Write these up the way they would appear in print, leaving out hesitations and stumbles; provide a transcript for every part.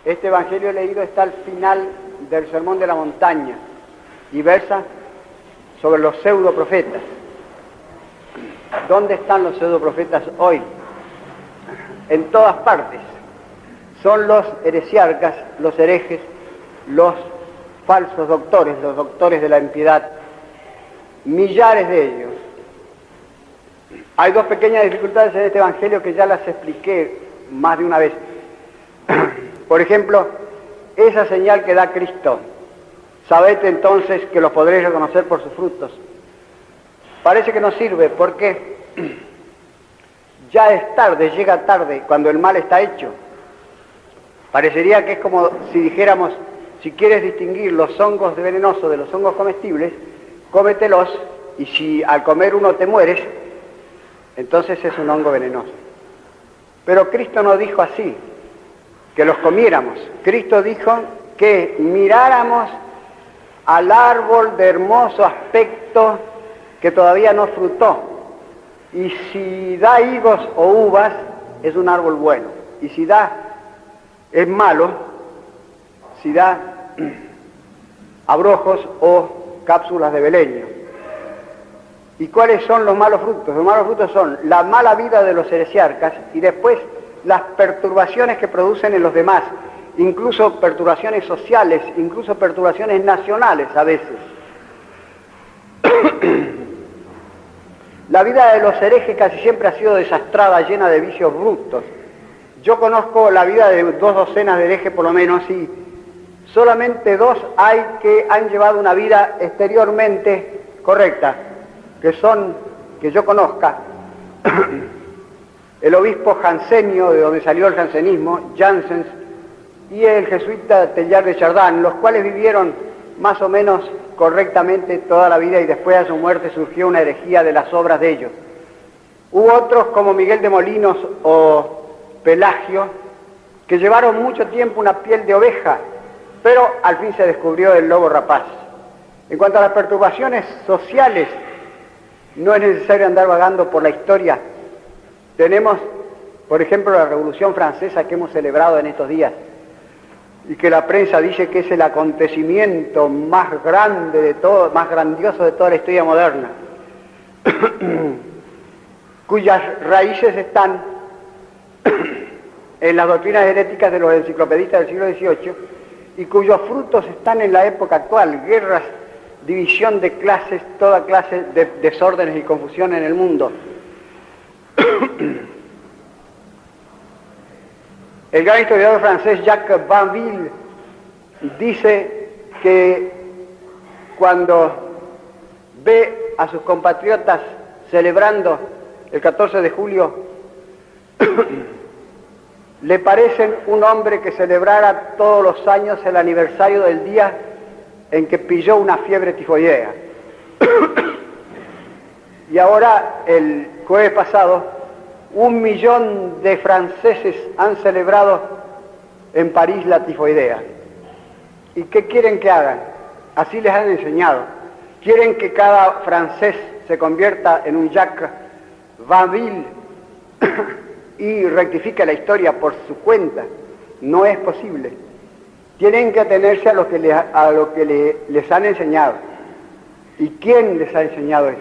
Este evangelio leído está al final del Sermón de la Montaña y versa sobre los pseudoprofetas. ¿Dónde están los pseudoprofetas hoy? En todas partes. Son los heresiarcas, los herejes, los falsos doctores, los doctores de la impiedad. Millares de ellos. Hay dos pequeñas dificultades en este evangelio que ya las expliqué más de una vez. Por ejemplo, esa señal que da Cristo. Sabed entonces que los podréis reconocer por sus frutos. Parece que no sirve porque ya es tarde, llega tarde, cuando el mal está hecho. Parecería que es como si dijéramos, si quieres distinguir los hongos venenosos de los hongos comestibles, cómetelos, y si al comer uno te mueres, entonces es un hongo venenoso. Pero Cristo no dijo así, que los comiéramos. Cristo dijo que miráramos al árbol de hermoso aspecto que todavía no frutó. Y si da higos o uvas, es un árbol bueno. Y si es malo, si da abrojos o cápsulas de beleño. ¿Y cuáles son los malos frutos? Los malos frutos son la mala vida de los heresiarcas y después las perturbaciones que producen en los demás, incluso perturbaciones sociales, incluso perturbaciones nacionales a veces. La vida de los herejes casi siempre ha sido desastrada, llena de vicios brutos. Yo conozco la vida de 2 docenas de herejes por lo menos y solamente 2 hay que han llevado una vida exteriormente correcta, que yo conozca. El obispo jansenio, de donde salió el jansenismo, Janssens, y el jesuita Teilhard de Chardin, los cuales vivieron más o menos correctamente toda la vida y después a su muerte surgió una herejía de las obras de ellos. Hubo otros como Miguel de Molinos o Pelagio, que llevaron mucho tiempo una piel de oveja, pero al fin se descubrió el lobo rapaz. En cuanto a las perturbaciones sociales, no es necesario andar vagando por la historia. Tenemos, por ejemplo, la Revolución Francesa que hemos celebrado en estos días y que la prensa dice que es el acontecimiento más grande de todo, más grandioso de toda la historia moderna, cuyas raíces están en las doctrinas heréticas de los enciclopedistas del siglo XVIII y cuyos frutos están en la época actual, guerras, división de clases, toda clase de desórdenes y confusión en el mundo. El gran historiador francés Jacques Banville dice que cuando ve a sus compatriotas celebrando el 14 de julio, le parecen un hombre que celebrara todos los años el aniversario del día en que pilló una fiebre tifoidea. Y ahora, el jueves pasado, 1 millón de franceses han celebrado en París la tifoidea. ¿Y qué quieren que hagan? Así les han enseñado. Quieren que cada francés se convierta en un Jacques Banville y rectifique la historia por su cuenta. No es posible. Tienen que atenerse a lo que les han enseñado. ¿Y quién les ha enseñado eso?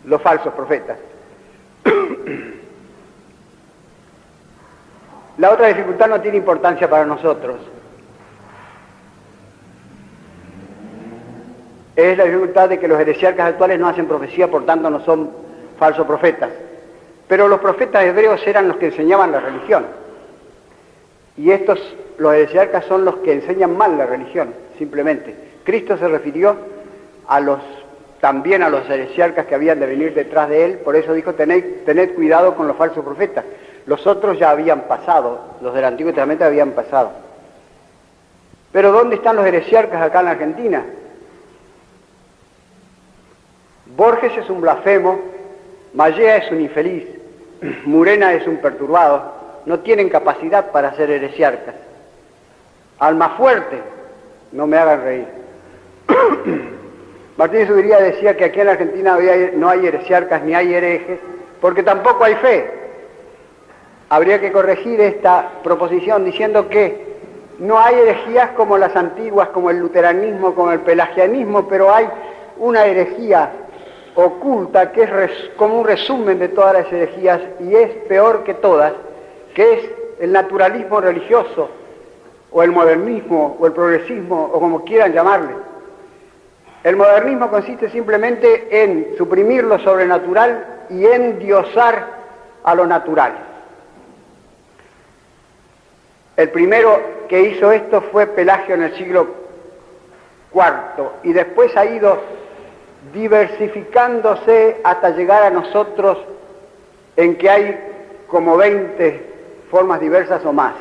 Los falsos profetas. La otra dificultad no tiene importancia para nosotros. Es la dificultad de que los heresiarcas actuales no hacen profecía, por tanto no son falsos profetas. Pero los profetas hebreos eran los que enseñaban la religión. Y los heresiarcas son los que enseñan mal la religión, simplemente. Cristo se refirió también a los heresiarcas que habían de venir detrás de él, por eso dijo, tened cuidado con los falsos profetas. Los otros ya habían pasado, los del Antiguo Testamento habían pasado. Pero ¿dónde están los heresiarcas acá en la Argentina? Borges es un blasfemo, Mallea es un infeliz, Murena es un perturbado, no tienen capacidad para ser heresiarcas. Almafuerte, no me hagan reír. Martín Zubiría decía que aquí en la Argentina no hay heresiarcas ni hay herejes, porque tampoco hay fe. Habría que corregir esta proposición diciendo que no hay herejías como las antiguas, como el luteranismo, como el pelagianismo, pero hay una herejía oculta que es como un resumen de todas las herejías y es peor que todas, que es el naturalismo religioso, o el modernismo, o el progresismo, o como quieran llamarle. El modernismo consiste simplemente en suprimir lo sobrenatural y endiosar a lo natural. El primero que hizo esto fue Pelagio en el siglo IV y después ha ido diversificándose hasta llegar a nosotros en que hay como 20 formas diversas o más.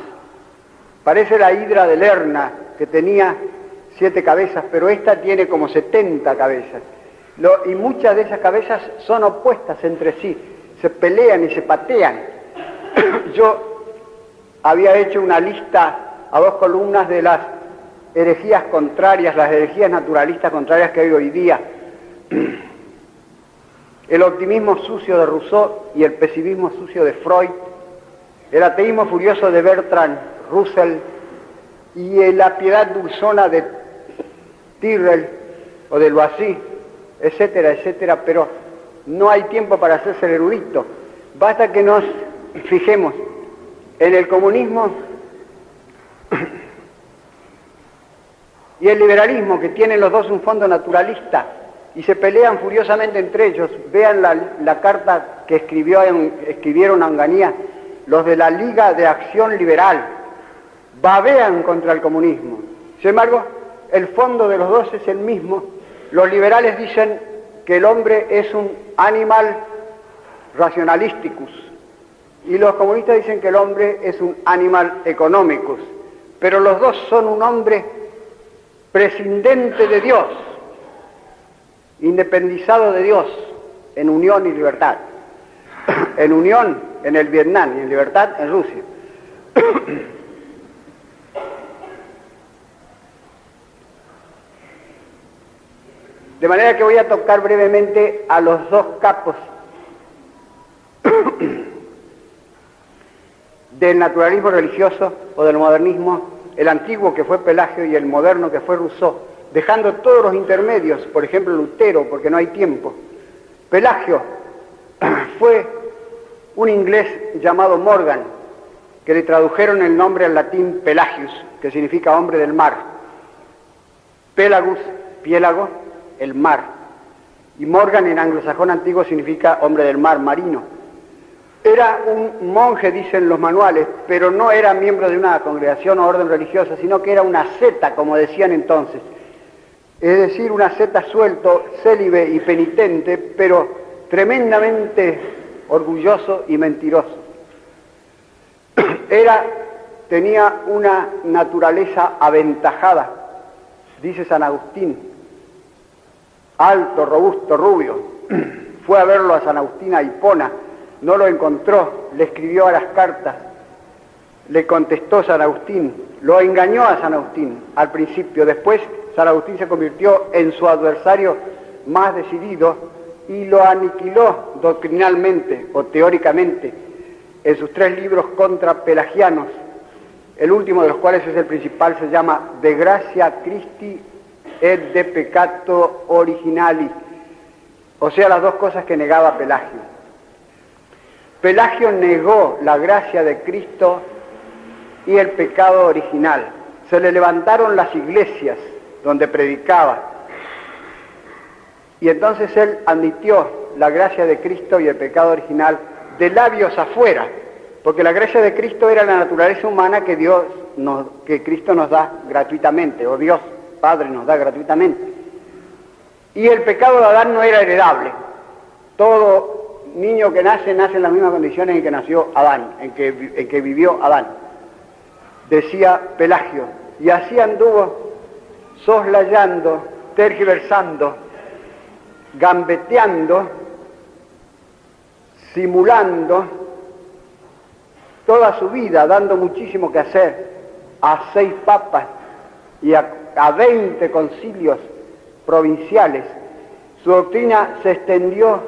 Parece la hidra de Lerna, que tenía 7 cabezas, pero esta tiene como 70 cabezas. Y muchas de esas cabezas son opuestas entre sí, se pelean y se patean. Yo había hecho una lista a 2 columnas de las herejías contrarias, las herejías naturalistas contrarias que hay hoy día. El optimismo sucio de Rousseau y el pesimismo sucio de Freud, el ateísmo furioso de Bertrand Russell y la piedad dulzona de Tyrrell o de Loisy, etcétera, etcétera, pero no hay tiempo para hacerse el erudito. Basta que nos fijemos en el comunismo y el liberalismo, que tienen los dos un fondo naturalista y se pelean furiosamente entre ellos. Vean la carta que escribieron a Onganía los de la Liga de Acción Liberal, babean contra el comunismo. Sin embargo, el fondo de los dos es el mismo. Los liberales dicen que el hombre es un animal rationalisticus y los comunistas dicen que el hombre es un animal economicus, pero los dos son un hombre prescindente de Dios, independizado de Dios, en unión y libertad. En unión en el Vietnam y en libertad en Rusia. De manera que voy a tocar brevemente a los dos capos del naturalismo religioso o del modernismo, el antiguo que fue Pelagio y el moderno que fue Rousseau, dejando todos los intermedios, por ejemplo Lutero, porque no hay tiempo. Pelagio fue un inglés llamado Morgan, que le tradujeron el nombre al latín Pelagius, que significa hombre del mar. Pelagus, piélago, el mar. Y Morgan en anglosajón antiguo significa hombre del mar, marino. Era un monje, dicen los manuales, pero no era miembro de una congregación o orden religiosa, sino que era una seta, como decían entonces. Es decir, una seta suelto, célibe y penitente, pero tremendamente orgulloso y mentiroso. Tenía una naturaleza aventajada, dice San Agustín, alto, robusto, rubio. Fue a verlo a San Agustín a Hipona, no lo encontró, le escribió a las cartas, le contestó San Agustín, lo engañó a San Agustín al principio, después San Agustín se convirtió en su adversario más decidido y lo aniquiló doctrinalmente o teóricamente en sus 3 libros contra pelagianos, el último de los cuales es el principal, se llama De Gratia Christi et de Peccato Originali, o sea, las dos cosas que negaba Pelagio. Pelagio negó la gracia de Cristo y el pecado original. Se le levantaron las iglesias donde predicaba y entonces él admitió la gracia de Cristo y el pecado original de labios afuera, porque la gracia de Cristo era la naturaleza humana que que Cristo nos da gratuitamente, o Dios Padre nos da gratuitamente. Y el pecado de Adán no era heredable. Todo niño que nace en las mismas condiciones en que nació Adán, en que vivió Adán, decía Pelagio, y así anduvo soslayando, tergiversando, gambeteando, simulando toda su vida, dando muchísimo que hacer a 6 papas y a 20 concilios provinciales. Su doctrina se extendió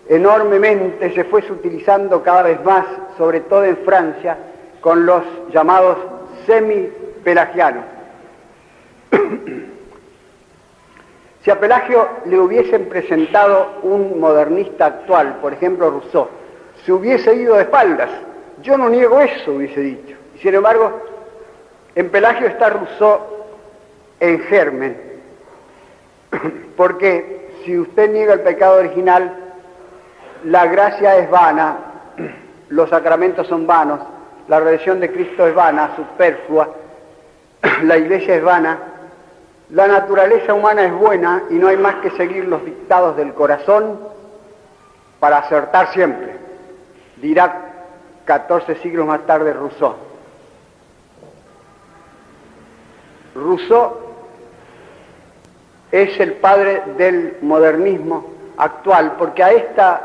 enormemente, se fue utilizando cada vez más, sobre todo en Francia, con los llamados semi-pelagianos. Si a Pelagio le hubiesen presentado un modernista actual, por ejemplo Rousseau, se hubiese ido de espaldas. Yo no niego eso, hubiese dicho. Y sin embargo, en Pelagio está Rousseau en germen, porque si usted niega el pecado original, la gracia es vana, los sacramentos son vanos, la redención de Cristo es vana, superflua, la iglesia es vana, la naturaleza humana es buena y no hay más que seguir los dictados del corazón para acertar siempre, dirá 14 siglos más tarde Rousseau. Rousseau es el padre del modernismo actual, porque a esta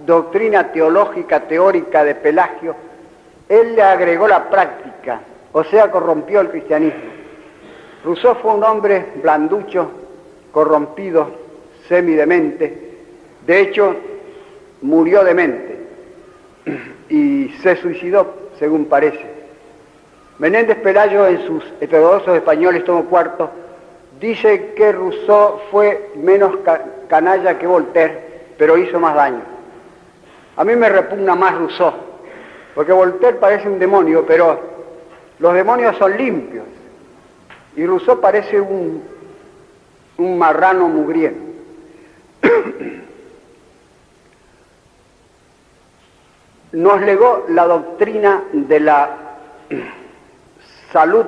doctrina teológica, teórica de Pelagio, él le agregó la práctica, o sea, corrompió el cristianismo. Rousseau fue un hombre blanducho, corrompido, semidemente, de hecho, murió demente y se suicidó, según parece. Menéndez Pelayo, en sus Heterodoxos Españoles, tomo cuarto, dice que Rousseau fue menos canalla que Voltaire, pero hizo más daño. A mí me repugna más Rousseau, porque Voltaire parece un demonio, pero los demonios son limpios, y Rousseau parece un marrano mugriento. Nos legó la doctrina de la salud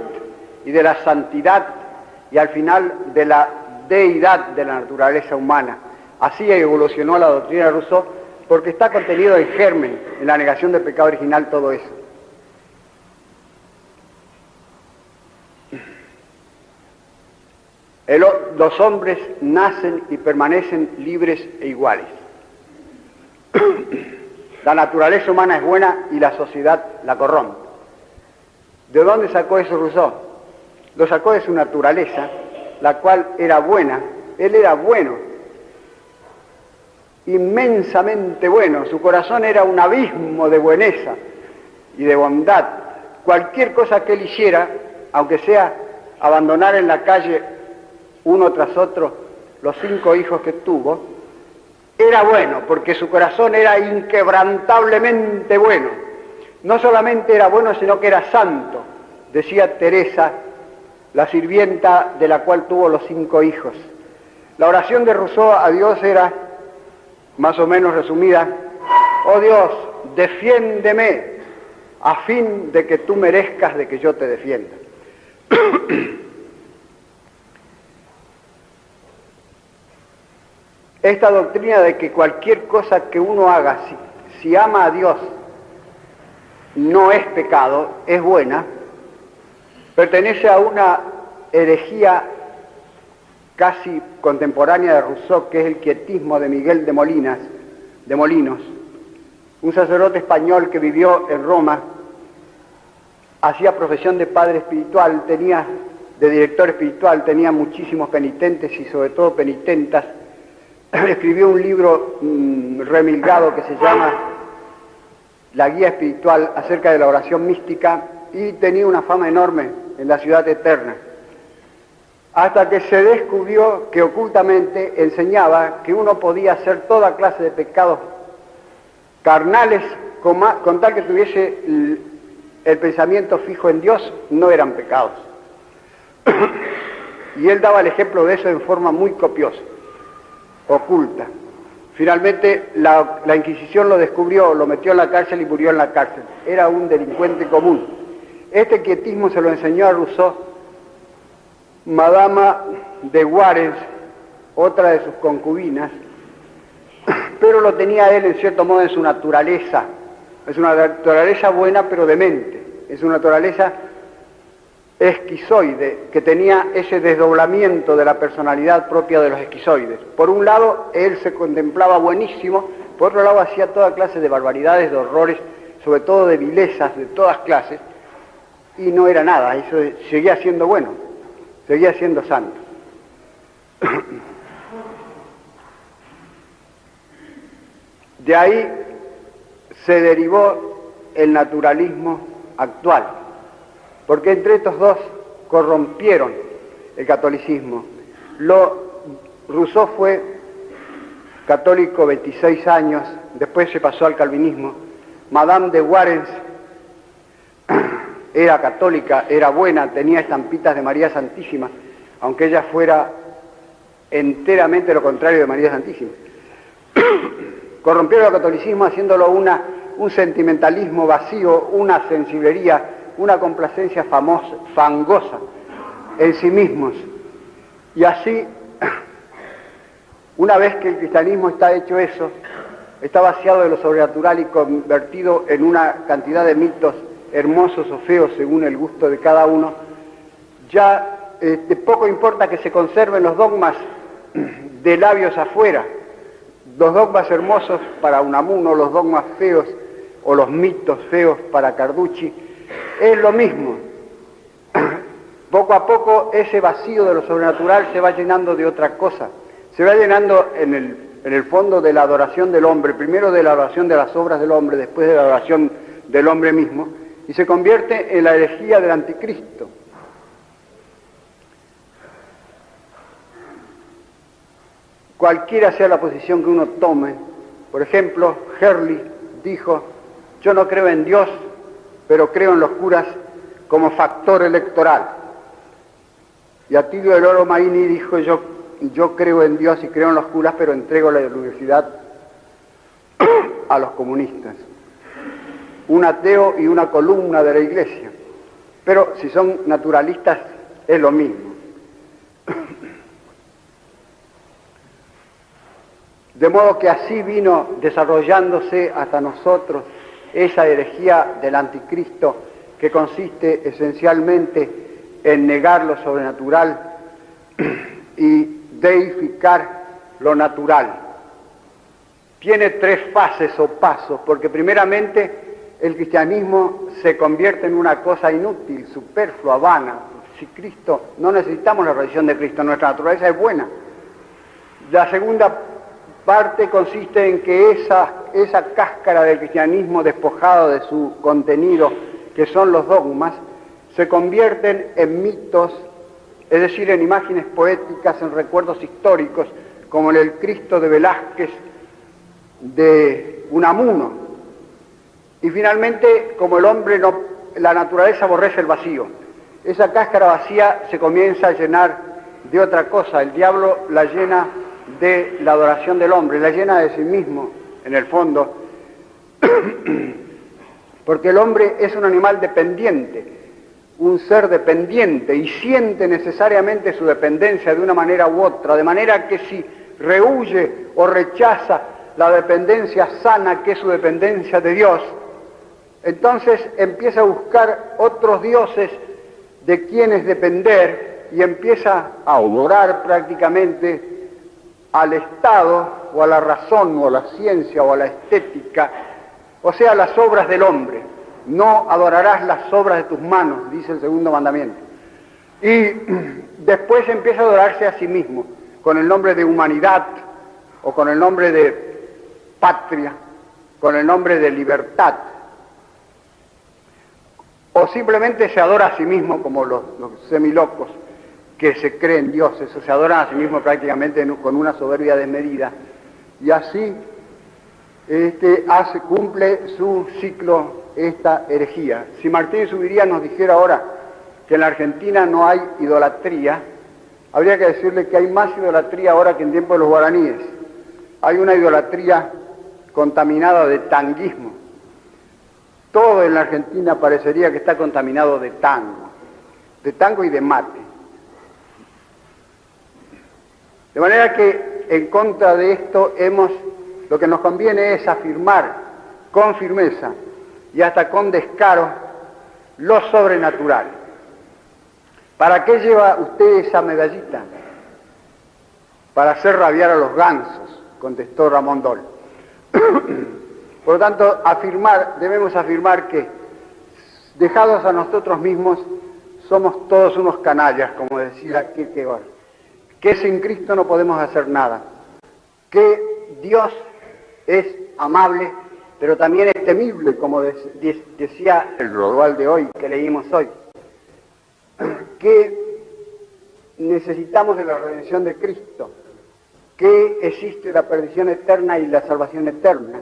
y de la santidad y al final de la deidad de la naturaleza humana. Así evolucionó la doctrina de Rousseau, porque está contenido en germen, en la negación del pecado original, todo eso. Los hombres nacen y permanecen libres e iguales. La naturaleza humana es buena y la sociedad la corrompe. ¿De dónde sacó eso Rousseau? Lo sacó de su naturaleza, la cual era buena. Él era bueno, inmensamente bueno. Su corazón era un abismo de bueneza y de bondad. Cualquier cosa que él hiciera, aunque sea abandonar en la calle uno tras otro los 5 hijos que tuvo, era bueno, porque su corazón era inquebrantablemente bueno. No solamente era bueno, sino que era santo, decía Teresa, la sirvienta de la cual tuvo los 5 hijos. La oración de Rousseau a Dios era, más o menos resumida: oh Dios, defiéndeme, a fin de que tú merezcas de que yo te defienda. Esta doctrina de que cualquier cosa que uno haga, si ama a Dios, no es pecado, es buena, pertenece a una herejía casi contemporánea de Rousseau, que es el quietismo de Miguel de Molinos, un sacerdote español que vivió en Roma, hacía profesión de padre espiritual, de director espiritual, tenía muchísimos penitentes y sobre todo penitentas. Escribió un libro remilgado que se llama La Guía Espiritual acerca de la oración mística, y tenía una fama enorme en la ciudad eterna, hasta que se descubrió que ocultamente enseñaba que uno podía hacer toda clase de pecados carnales con tal que tuviese el pensamiento fijo en Dios, no eran pecados. Y él daba el ejemplo de eso en forma muy copiosa, oculta. Finalmente la Inquisición lo descubrió, lo metió en la cárcel y murió en la cárcel. Era un delincuente común. Este quietismo se lo enseñó a Rousseau Madama de Warens, otra de sus concubinas, pero lo tenía él en cierto modo en su naturaleza. Es una naturaleza buena pero demente, es una naturaleza esquizoide, que tenía ese desdoblamiento de la personalidad propia de los esquizoides. Por un lado, él se contemplaba buenísimo, por otro lado hacía toda clase de barbaridades, de horrores, sobre todo de vilezas de todas clases, y no era nada, eso seguía siendo bueno, seguía siendo santo. De ahí se derivó el naturalismo actual, porque entre estos dos corrompieron el catolicismo. Rousseau fue católico 26 años, después se pasó al calvinismo. Madame de Warens era católica, era buena, tenía estampitas de María Santísima, aunque ella fuera enteramente lo contrario de María Santísima. Corrompieron el catolicismo haciéndolo un sentimentalismo vacío, una sensiblería, una complacencia fangosa en sí mismos. Y así, una vez que el cristianismo está hecho eso, está vaciado de lo sobrenatural y convertido en una cantidad de mitos hermosos o feos según el gusto de cada uno, ya poco importa que se conserven los dogmas de labios afuera, los dogmas hermosos para Unamuno, los dogmas feos o los mitos feos para Carducci, es lo mismo. Poco a poco ese vacío de lo sobrenatural se va llenando de otra cosa, se va llenando en el fondo de la adoración del hombre, primero de la adoración de las obras del hombre, después de la adoración del hombre mismo, y se convierte en la herejía del anticristo. Cualquiera sea la posición que uno tome, por ejemplo, Herley dijo: yo no creo en Dios, pero creo en los curas como factor electoral. Y Atilio del Oro Maini dijo: yo creo en Dios y creo en los curas, pero entrego la universidad a los comunistas. Un ateo y una columna de la iglesia. Pero si son naturalistas es lo mismo. De modo que así vino desarrollándose hasta nosotros esa herejía del anticristo, que consiste esencialmente en negar lo sobrenatural y deificar lo natural. Tiene tres fases o pasos, porque primeramente el cristianismo se convierte en una cosa inútil, superflua, vana. Si Cristo, no necesitamos la religión de Cristo, nuestra naturaleza es buena. La segunda parte consiste en que esa cáscara del cristianismo despojado de su contenido, que son los dogmas, se convierten en mitos, es decir, en imágenes poéticas, en recuerdos históricos, como el Cristo de Velázquez, de Unamuno. Y finalmente, como el hombre la naturaleza aborrece el vacío, esa cáscara vacía se comienza a llenar de otra cosa. El diablo la llena de la adoración del hombre, la llena de sí mismo, en el fondo, porque el hombre es un animal dependiente, un ser dependiente, y siente necesariamente su dependencia de una manera u otra, de manera que si rehúye o rechaza la dependencia sana, que es su dependencia de Dios, entonces empieza a buscar otros dioses de quienes depender y empieza a adorar prácticamente al Estado o a la razón o a la ciencia o a la estética, o sea, las obras del hombre. No adorarás las obras de tus manos, dice el segundo mandamiento. Y después empieza a adorarse a sí mismo, con el nombre de humanidad, o con el nombre de patria, con el nombre de libertad. O simplemente se adora a sí mismo como los semilocos que se creen dioses, o se adoran a sí mismos prácticamente con una soberbia desmedida. Y así cumple su ciclo esta herejía. Si Martín Zuviría nos dijera ahora que en la Argentina no hay idolatría, habría que decirle que hay más idolatría ahora que en tiempo de los guaraníes. Hay una idolatría contaminada de tanguismo. Todo en la Argentina parecería que está contaminado de tango y de mate. De manera que en contra de esto lo que nos conviene es afirmar con firmeza y hasta con descaro lo sobrenatural. ¿Para qué lleva usted esa medallita? Para hacer rabiar a los gansos, contestó Ramón Dol. Por lo tanto, debemos afirmar que, dejados a nosotros mismos, somos todos unos canallas, como decía Kierkegaard, que sin Cristo no podemos hacer nada, que Dios es amable, pero también es temible, como decía el global de hoy, que leímos hoy, que necesitamos de la redención de Cristo, que existe la perdición eterna y la salvación eterna,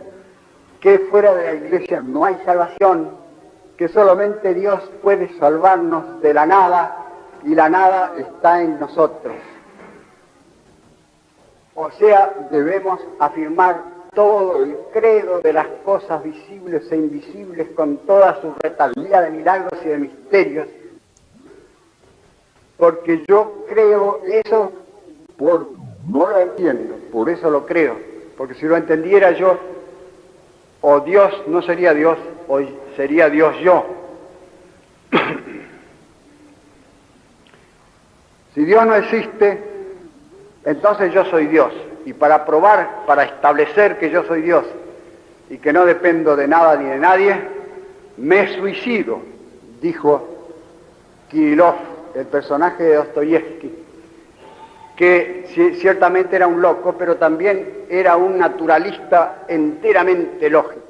que fuera de la Iglesia no hay salvación, que solamente Dios puede salvarnos de la nada, y la nada está en nosotros. O sea, debemos afirmar todo el credo de las cosas visibles e invisibles con toda su retabilidad de milagros y de misterios, porque yo creo eso, no lo entiendo, por eso lo creo, porque si lo entendiera yo, o Dios no sería Dios, o sería Dios yo. Si Dios no existe, entonces yo soy Dios. Y para probar, para establecer que yo soy Dios y que no dependo de nada ni de nadie, me suicido, dijo Kirillov, el personaje de Dostoyevsky, que ciertamente era un loco, pero también era un naturalista enteramente lógico.